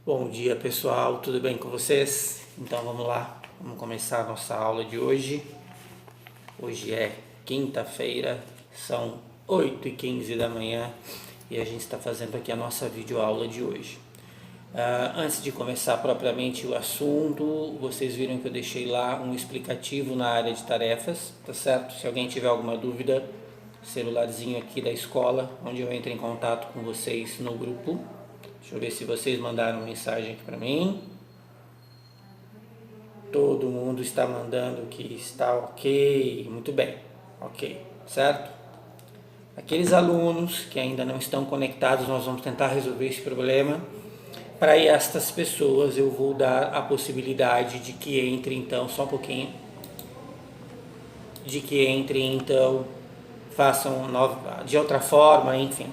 Bom dia pessoal, tudo bem com vocês? Então vamos lá, vamos começar a nossa aula de hoje. Hoje é quinta-feira, são 8h15 da manhã e a gente está fazendo aqui a nossa videoaula de hoje. Antes de começar propriamente o assunto, vocês viram que eu deixei lá um explicativo na área de tarefas, tá certo? Se alguém tiver alguma dúvida, celularzinho aqui da escola, onde eu entro em contato com vocês no grupo. Deixa eu ver se vocês mandaram mensagem aqui para mim. Todo mundo está mandando que está ok, muito bem, ok, certo? Aqueles alunos que ainda não estão conectados, nós vamos tentar resolver esse problema. Para estas pessoas eu vou dar a possibilidade de que entre então, só um pouquinho, de que entre então, façam de outra forma, enfim.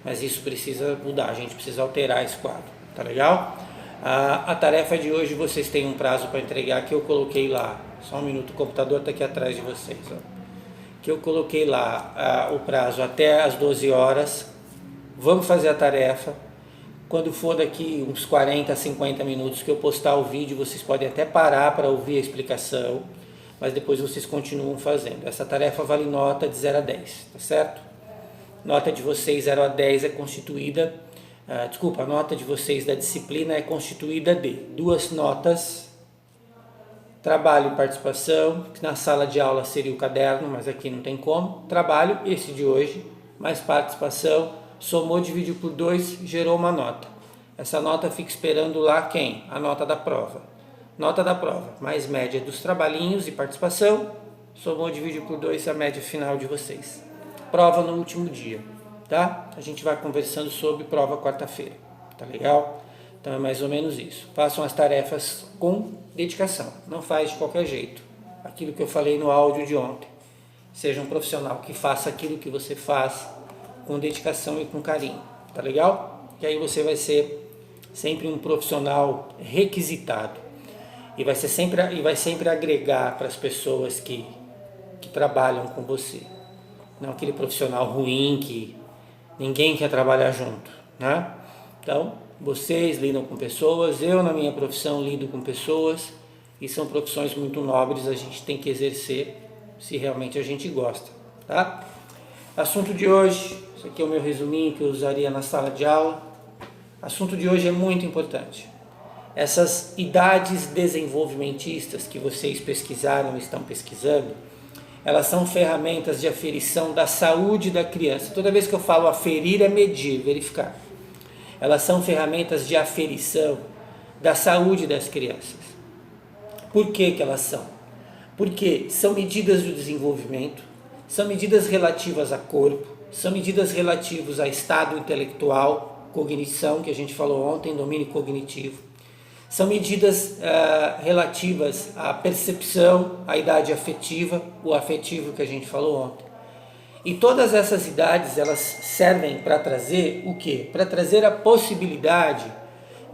Mas isso precisa mudar, a gente precisa alterar esse quadro, tá legal? A tarefa de hoje vocês têm um prazo para entregar que eu coloquei lá, só um minuto, o computador está aqui atrás de vocês, ó. Que eu coloquei lá o prazo até as 12 horas, vamos fazer a tarefa. Quando for daqui uns 40, 50 minutos que eu postar o vídeo, vocês podem até parar para ouvir a explicação, mas depois vocês continuam fazendo. Essa tarefa vale nota de 0 a 10, tá certo? Nota de vocês 0 a 10 é constituída, a nota de vocês da disciplina é constituída de 2 notas, trabalho e participação, que na sala de aula seria o caderno, mas aqui não tem como, trabalho, esse de hoje, mais participação, somou, dividiu por 2, gerou uma nota. Essa nota fica esperando lá quem? A nota da prova. Nota da prova, mais média dos trabalhinhos e participação, somou, dividiu por 2, a média final de vocês. Prova no último dia, tá? A gente vai conversando sobre prova quarta-feira, tá legal? Então é mais ou menos isso. Façam as tarefas com dedicação, não faz de qualquer jeito. Aquilo que eu falei no áudio de ontem. Seja um profissional que faça aquilo que você faz com dedicação e com carinho, tá legal? Que aí você vai ser sempre um profissional requisitado e vai sempre agregar para as pessoas que trabalham com você. Não aquele profissional ruim que ninguém quer trabalhar junto, né? Então, vocês lidam com pessoas, eu na minha profissão lido com pessoas, e são profissões muito nobres, a gente tem que exercer se realmente a gente gosta, tá? Assunto de hoje, isso aqui é o meu resuminho que eu usaria na sala de aula. Assunto de hoje é muito importante. Essas idades desenvolvimentistas que vocês pesquisaram, estão pesquisando, elas são ferramentas de aferição da saúde da criança. Toda vez que eu falo aferir é medir, verificar. Elas são ferramentas de aferição da saúde das crianças. Por que elas são? Porque são medidas do desenvolvimento, são medidas relativas a corpo, são medidas relativas a estado intelectual, cognição, que a gente falou ontem, domínio cognitivo. São medidas relativas à percepção, à idade afetiva, o afetivo que a gente falou ontem. E todas essas idades, elas servem para trazer o quê? Para trazer a possibilidade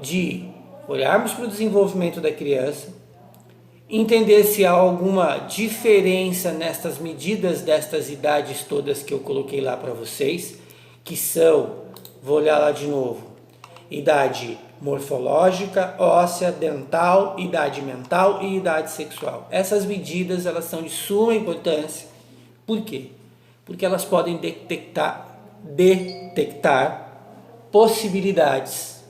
de olharmos para o desenvolvimento da criança, entender se há alguma diferença nestas medidas destas idades todas que eu coloquei lá para vocês, que são, vou olhar lá de novo, idade morfológica, óssea, dental, idade mental e idade sexual. Essas medidas, elas são de suma importância. Por quê? Porque elas podem detectar possibilidades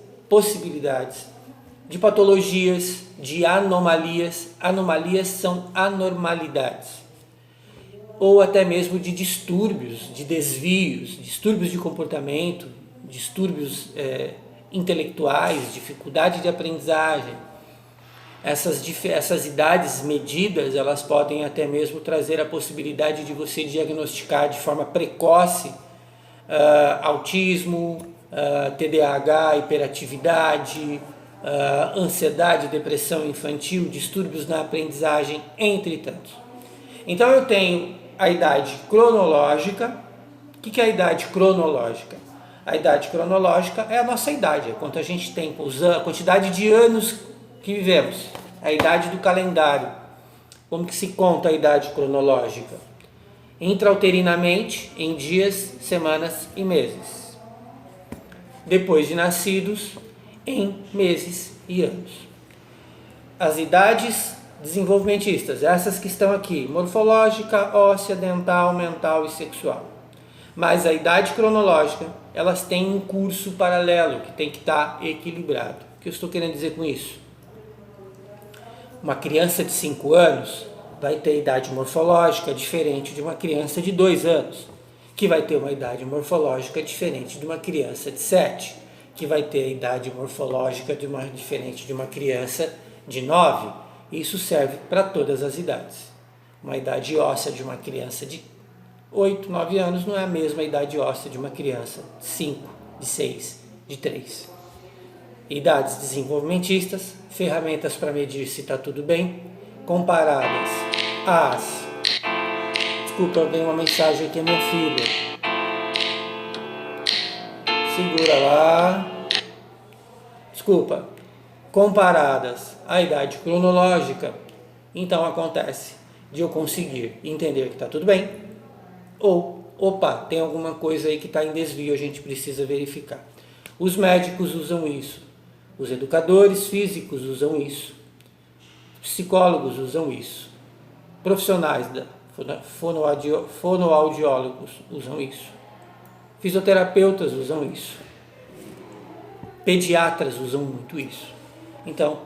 de patologias, de anomalias. Anomalias são anormalidades. Ou até mesmo de distúrbios, de desvios, distúrbios de comportamento, distúrbios intelectuais, dificuldade de aprendizagem. Essas idades medidas, elas podem até mesmo trazer a possibilidade de você diagnosticar de forma precoce autismo, TDAH, hiperatividade, ansiedade, depressão infantil, distúrbios na aprendizagem, entre tantos. Então eu tenho a idade cronológica. O que é a idade cronológica? A idade cronológica é a nossa idade, é quanto a gente tem, a quantidade de anos que vivemos, a idade do calendário. Como que se conta a idade cronológica? Intrauterinamente, em dias, semanas e meses. Depois de nascidos, em meses e anos. As idades desenvolvimentistas, essas que estão aqui, morfológica, óssea, dental, mental e sexual. Mas a idade cronológica, elas têm um curso paralelo que tem que estar equilibrado. O que eu estou querendo dizer com isso? Uma criança de 5 anos vai ter idade morfológica diferente de uma criança de 2 anos, que vai ter uma idade morfológica diferente de uma criança de 7, que vai ter a idade morfológica diferente de uma criança de 9. Isso serve para todas as idades. Uma idade óssea de uma criança de 8, 9 anos não é a mesma idade óssea de uma criança de 5, de 6, de 3. Idades desenvolvimentistas, ferramentas para medir se está tudo bem, comparadas às... Desculpa, veio uma mensagem aqui, minha filha. Segura lá. Desculpa. Comparadas à idade cronológica, então acontece de eu conseguir entender que está tudo bem, ou, opa, tem alguma coisa aí que está em desvio, a gente precisa verificar. Os médicos usam isso, os educadores físicos usam isso, psicólogos usam isso, profissionais fonoaudiólogos usam isso, fisioterapeutas usam isso, pediatras usam muito isso. Então,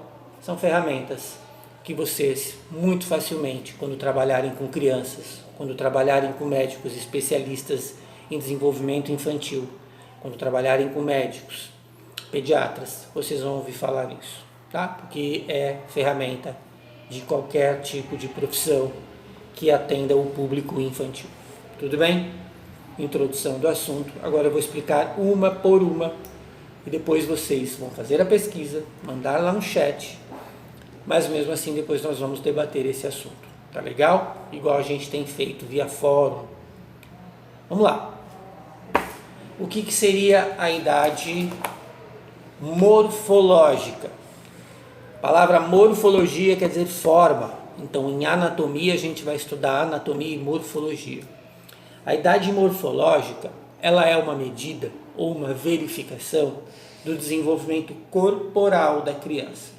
são ferramentas que vocês, muito facilmente, quando trabalharem com crianças, quando trabalharem com médicos especialistas em desenvolvimento infantil, quando trabalharem com médicos, pediatras, vocês vão ouvir falar nisso, tá? Porque é ferramenta de qualquer tipo de profissão que atenda o público infantil. Tudo bem? Introdução do assunto. Agora eu vou explicar uma por uma e depois vocês vão fazer a pesquisa, mandar lá no chat, mas mesmo assim depois nós vamos debater esse assunto, tá legal? Igual a gente tem feito via fórum. Vamos lá. O que seria a idade morfológica? A palavra morfologia quer dizer forma, então em anatomia a gente vai estudar anatomia e morfologia. A idade morfológica, ela é uma medida ou uma verificação do desenvolvimento corporal da criança,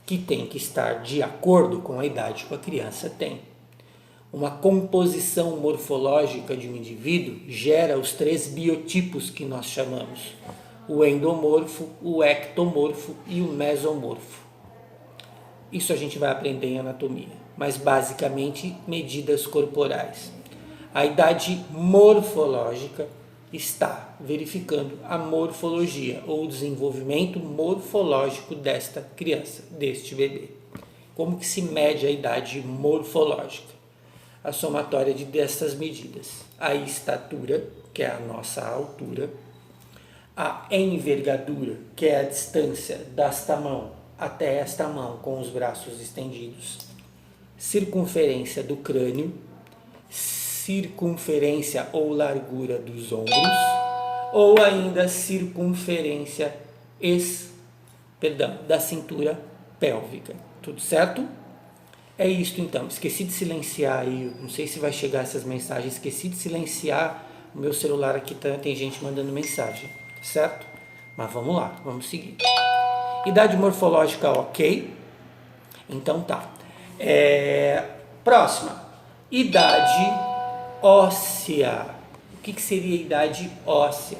que tem que estar de acordo com a idade que a criança tem. Uma composição morfológica de um indivíduo gera os 3 biotipos que nós chamamos, o endomorfo, o ectomorfo e o mesomorfo. Isso a gente vai aprender em anatomia, mas basicamente medidas corporais. A idade morfológica está verificando a morfologia ou o desenvolvimento morfológico desta criança, deste bebê. Como que se mede a idade morfológica? A somatória destas medidas. A estatura, que é a nossa altura, a envergadura, que é a distância desta mão até esta mão com os braços estendidos, circunferência do crânio, circunferência ou largura dos ombros, ou ainda circunferência da cintura pélvica. Tudo certo? É isto então. Esqueci de silenciar aí, não sei se vai chegar essas mensagens, esqueci de silenciar o meu celular aqui, tem gente mandando mensagem, certo? Mas vamos lá, vamos seguir. Idade morfológica, ok? Então tá. Próxima. Idade óssea. O que seria a idade óssea?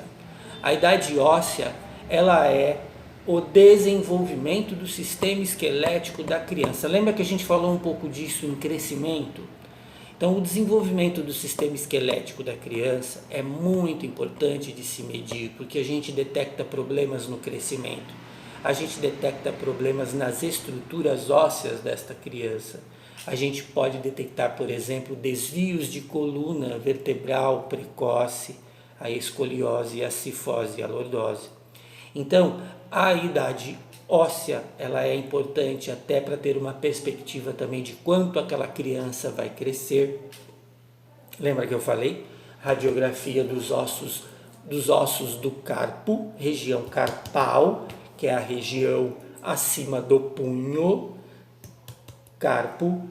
A idade óssea, ela é o desenvolvimento do sistema esquelético da criança. Lembra que a gente falou um pouco disso em crescimento? Então, o desenvolvimento do sistema esquelético da criança é muito importante de se medir, porque a gente detecta problemas no crescimento, a gente detecta problemas nas estruturas ósseas desta criança. A gente pode detectar, por exemplo, desvios de coluna vertebral precoce, a escoliose, a cifose e a lordose. Então, a idade óssea, ela é importante até para ter uma perspectiva também de quanto aquela criança vai crescer. Lembra que eu falei? Radiografia dos ossos do carpo, região carpal, que é a região acima do punho, carpo,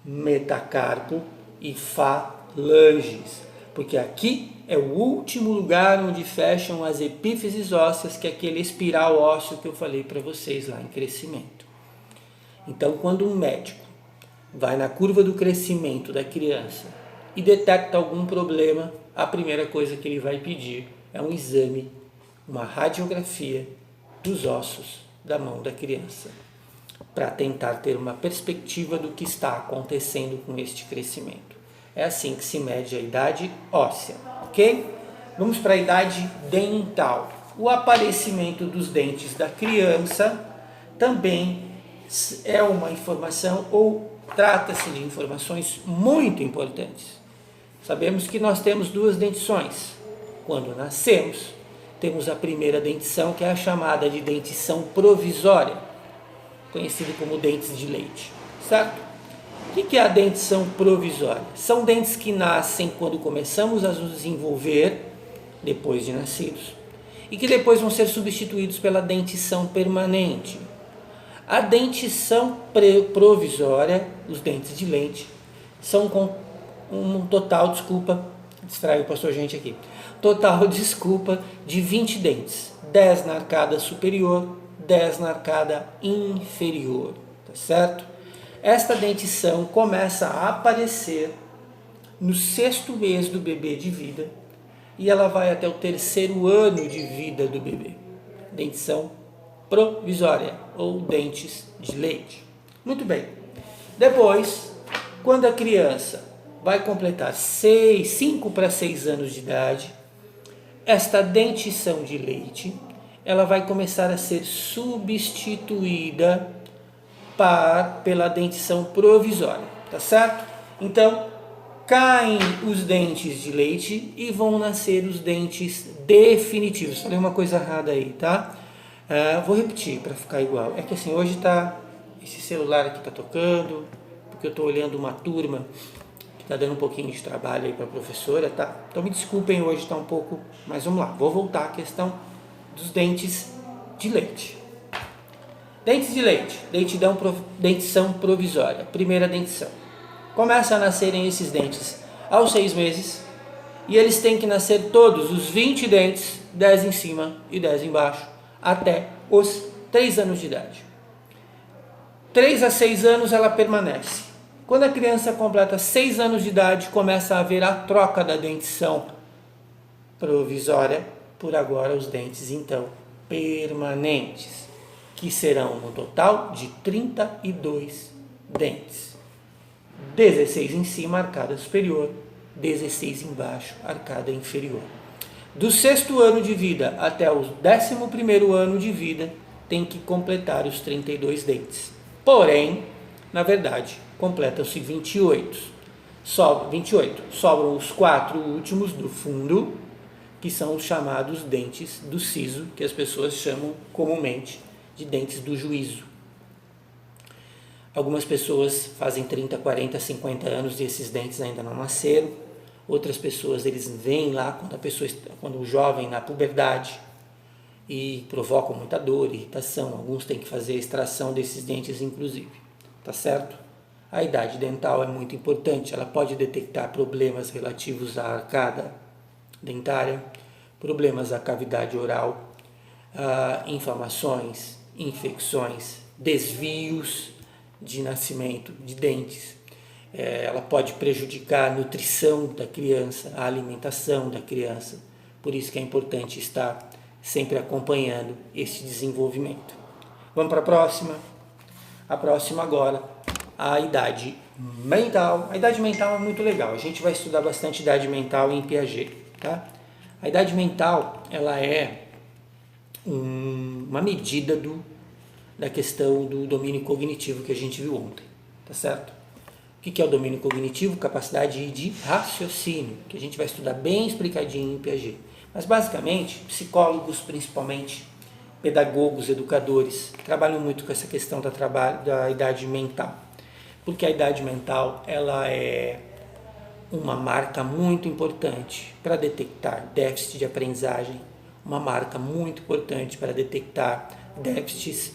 metacarpo e falanges, porque aqui é o último lugar onde fecham as epífises ósseas, que é aquele espiral ósseo que eu falei para vocês lá em crescimento. Então, quando um médico vai na curva do crescimento da criança e detecta algum problema, a primeira coisa que ele vai pedir é um exame, uma radiografia dos ossos da mão da criança, para tentar ter uma perspectiva do que está acontecendo com este crescimento. É assim que se mede a idade óssea, ok? Vamos para a idade dental. O aparecimento dos dentes da criança também é uma informação, ou trata-se de informações muito importantes. Sabemos que nós temos duas dentições. Quando nascemos, temos a primeira dentição, que é a chamada de dentição provisória, conhecida como dentes de leite, certo? O que é a dentição provisória? São dentes que nascem quando começamos a nos desenvolver, depois de nascidos, e que depois vão ser substituídos pela dentição permanente. A dentição provisória, os dentes de leite, são com um total, distraiu o pastor gente aqui, de 20 dentes, 10 na arcada superior, 10 na arcada inferior, tá certo? Esta dentição começa a aparecer no 6º mês do bebê de vida e ela vai até o 3º ano de vida do bebê. Dentição provisória ou dentes de leite. Muito bem. Depois, quando a criança vai completar 5 para 6 anos de idade, esta dentição de leite, ela vai começar a ser substituída pela dentição provisória, tá certo? Então, caem os dentes de leite e vão nascer os dentes definitivos. Falei uma coisa errada aí, tá? Vou repetir para ficar igual. É que assim, hoje tá, esse celular aqui tá tocando, porque eu tô olhando uma turma que tá dando um pouquinho de trabalho aí para a professora, tá? Então me desculpem, hoje tá um pouco, mas vamos lá. Vou voltar à questão dos dentes de leite. Dentes de leite, dentição provisória, primeira dentição. Começa a nascerem esses dentes aos 6 meses e eles têm que nascer todos os 20 dentes, 10 em cima e 10 embaixo, até os 3 anos de idade. 3 a 6 anos ela permanece. Quando a criança completa 6 anos de idade, começa a haver a troca da dentição provisória por agora os dentes, então, permanentes, que serão no total de 32 dentes. 16 em cima, arcada superior, 16 embaixo, arcada inferior. Do 6º ano de vida até o 11º ano de vida, tem que completar os 32 dentes. Porém, na verdade, completam-se 28. Sobram os 4 últimos do fundo, que são os chamados dentes do siso, que as pessoas chamam comumente de dentes do juízo. Algumas pessoas fazem 30, 40, 50 anos e esses dentes ainda não nasceram. Outras pessoas, eles vêm lá quando o jovem na puberdade e provocam muita dor, irritação. Alguns têm que fazer a extração desses dentes, inclusive. Tá certo? A idade dental é muito importante. Ela pode detectar problemas relativos à arcada dentária, problemas à cavidade oral, inflamações, infecções, desvios de nascimento de dentes. Ela pode prejudicar a nutrição da criança, a alimentação da criança. Por isso que é importante estar sempre acompanhando esse desenvolvimento. Vamos para a próxima? A próxima agora, a idade mental. A idade mental é muito legal. A gente vai estudar bastante idade mental em Piaget, tá? A idade mental, ela é uma medida da questão do domínio cognitivo que a gente viu ontem, tá certo? O que é o domínio cognitivo? Capacidade de raciocínio, que a gente vai estudar bem explicadinho em Piaget. Mas basicamente, psicólogos principalmente, pedagogos, educadores, trabalham muito com essa questão da idade mental. Porque a idade mental, ela é uma marca muito importante para detectar déficit de aprendizagem, uma marca muito importante para detectar déficits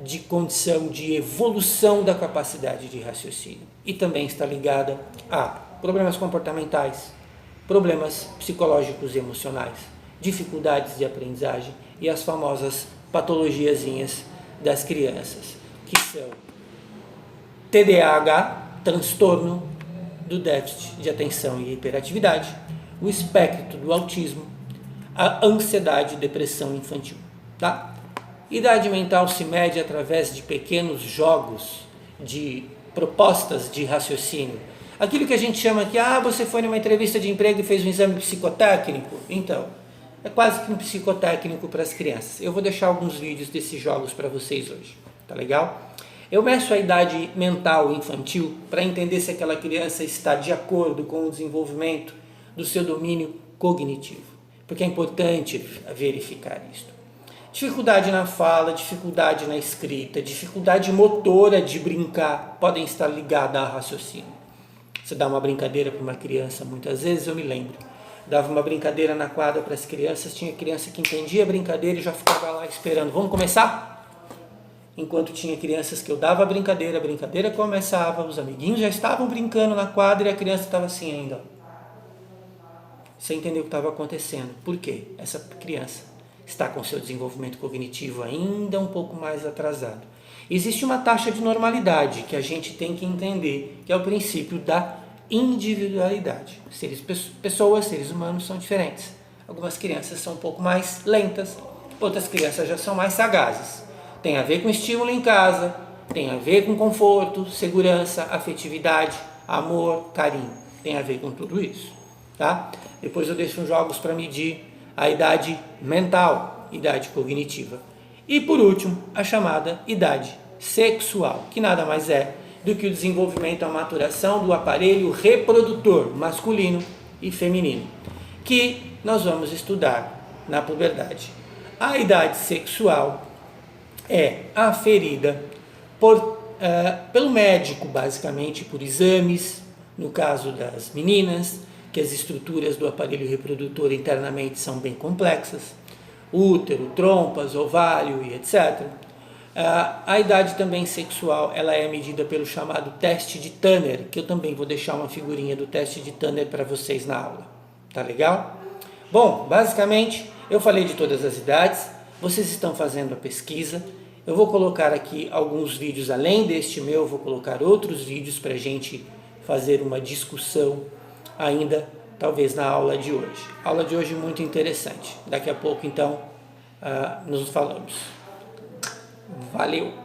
de condição de evolução da capacidade de raciocínio. E também está ligada a problemas comportamentais, problemas psicológicos e emocionais, dificuldades de aprendizagem e as famosas patologiazinhas das crianças, que são TDAH, transtorno do déficit de atenção e hiperatividade, o espectro do autismo, a ansiedade e depressão infantil. Tá? Idade mental se mede através de pequenos jogos de propostas de raciocínio. Aquilo que a gente chama que, você foi numa entrevista de emprego e fez um exame psicotécnico. Então, é quase que um psicotécnico para as crianças. Eu vou deixar alguns vídeos desses jogos para vocês hoje. Tá legal? Eu meço a idade mental infantil para entender se aquela criança está de acordo com o desenvolvimento do seu domínio cognitivo, porque é importante verificar isso. Dificuldade na fala, dificuldade na escrita, dificuldade motora de brincar, podem estar ligadas a raciocínio. Você dá uma brincadeira para uma criança, muitas vezes eu me lembro, dava uma brincadeira na quadra para as crianças, tinha criança que entendia a brincadeira e já ficava lá esperando, vamos começar? Enquanto tinha crianças que eu dava a brincadeira começava, os amiguinhos já estavam brincando na quadra e a criança estava assim ainda, sem entender o que estava acontecendo. Por quê? Essa criança está com seu desenvolvimento cognitivo ainda um pouco mais atrasado. Existe uma taxa de normalidade que a gente tem que entender, que é o princípio da individualidade. Pessoas, seres humanos são diferentes. Algumas crianças são um pouco mais lentas, outras crianças já são mais sagazes. Tem a ver com estímulo em casa, tem a ver com conforto, segurança, afetividade, amor, carinho. Tem a ver com tudo isso. Tá? Depois eu deixo uns jogos para medir a idade mental, idade cognitiva. E por último, a chamada idade sexual, que nada mais é do que o desenvolvimento, a maturação do aparelho reprodutor masculino e feminino, que nós vamos estudar na puberdade. A idade sexual é aferida pelo médico, basicamente por exames, no caso das meninas, que as estruturas do aparelho reprodutor internamente são bem complexas, útero, trompas, ovário e etc. A idade também sexual ela é medida pelo chamado teste de Turner, que eu também vou deixar uma figurinha do teste de Turner para vocês na aula. Tá legal? Bom, basicamente eu falei de todas as idades, vocês estão fazendo a pesquisa, eu vou colocar aqui alguns vídeos além deste meu, vou colocar outros vídeos para a gente fazer uma discussão ainda, talvez na aula de hoje. Aula de hoje muito interessante. Daqui a pouco, então, nos falamos. Valeu!